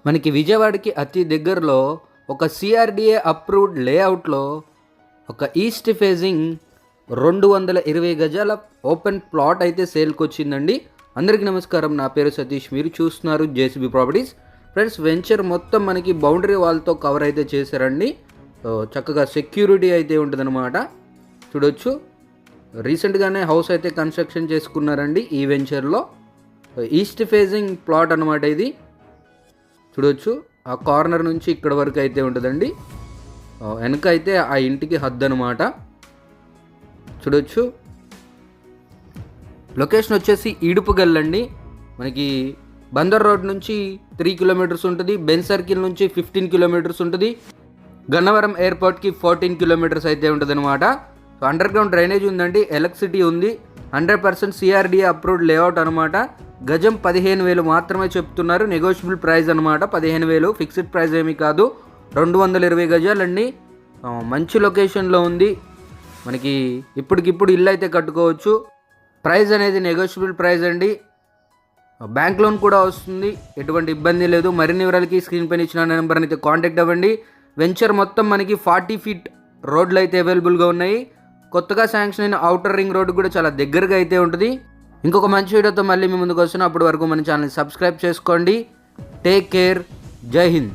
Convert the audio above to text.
మనకి విజయవాడకి అతి దగ్గరలో ఒక సిఆర్డిఏ అప్రూవ్డ్ లేఅవుట్లో ఒక ఈస్ట్ ఫేజింగ్ 220 గజాల ఓపెన్ ప్లాట్ అయితే సేల్కి వచ్చిందండి. అందరికీ నమస్కారం, నా పేరు సతీష్, మీరు చూస్తున్నారు జేసీబీ ప్రాపర్టీస్. ఫ్రెండ్స్, వెంచర్ మొత్తం మనకి బౌండరీ వాల్తో కవర్ అయితే చేశారండి. చక్కగా సెక్యూరిటీ అయితే ఉంటుందన్నమాట. చూడొచ్చు, రీసెంట్గానే హౌస్ అయితే కన్స్ట్రక్షన్ చేసుకున్నారండి ఈ వెంచర్లో. ఈస్ట్ ఫేజింగ్ ప్లాట్ అనమాట ఇది. చూడొచ్చు, ఆ కార్నర్ నుంచి ఇక్కడ వరకు అయితే ఉంటుందండి. వెనక అయితే ఆ ఇంటికి హద్దు అనమాట. చూడొచ్చు, లొకేషన్ వచ్చేసి ఈడుపుగల్లండి. మనకి బందర్ రోడ్ నుంచి 3 కిలోమీటర్స్ ఉంటుంది, బెన్ సర్కిల్ నుంచి 15 కిలోమీటర్స్ ఉంటుంది, గన్నవరం ఎయిర్పోర్ట్కి 14 కిలోమీటర్స్ అయితే ఉంటుంది అనమాట. సో అండర్ గ్రౌండ్ డ్రైనేజ్ ఉందండి, ఎలక్ట్రిసిటీ ఉంది, 100% సిఆర్డిఏ అప్రూవ్డ్ లేఅవుట్ అనమాట. గజం 15,000 మాత్రమే చెప్తున్నారు, నెగోషియబుల్ ప్రైస్ అనమాట. 15,000 ఫిక్స్డ్ ప్రైస్ ఏమీ కాదు. 220 గజాలండి, మంచి లొకేషన్లో ఉంది. మనకి ఇప్పటికిప్పుడు ఇల్లు అయితే కట్టుకోవచ్చు. ప్రైస్ అనేది నెగోషియబుల్ ప్రైస్ అండి. బ్యాంక్ లోన్ కూడా వస్తుంది, ఎటువంటి ఇబ్బంది లేదు. మరిన్ని వివరాలకి స్క్రీన్ పైన ఇచ్చిన నెంబర్ని అయితే కాంటాక్ట్ అవ్వండి. వెంచర్ మొత్తం మనకి 40 ఫీట్ రోడ్లు అయితే అవైలబుల్గా ఉన్నాయి. కొత్తగా శాంక్షన్ అయిన అవుటర్ రింగ్ రోడ్డు కూడా చాలా దగ్గరగా అయితే ఉంటుంది. ఇంకొక మంచి వీడియోతో మళ్ళీ మీ ముందుకు వస్తున్నాను. అప్పటి వరకు మన ఛానల్ని సబ్స్క్రైబ్ చేసుకోండి. టేక్ కేర్, జై హింద్.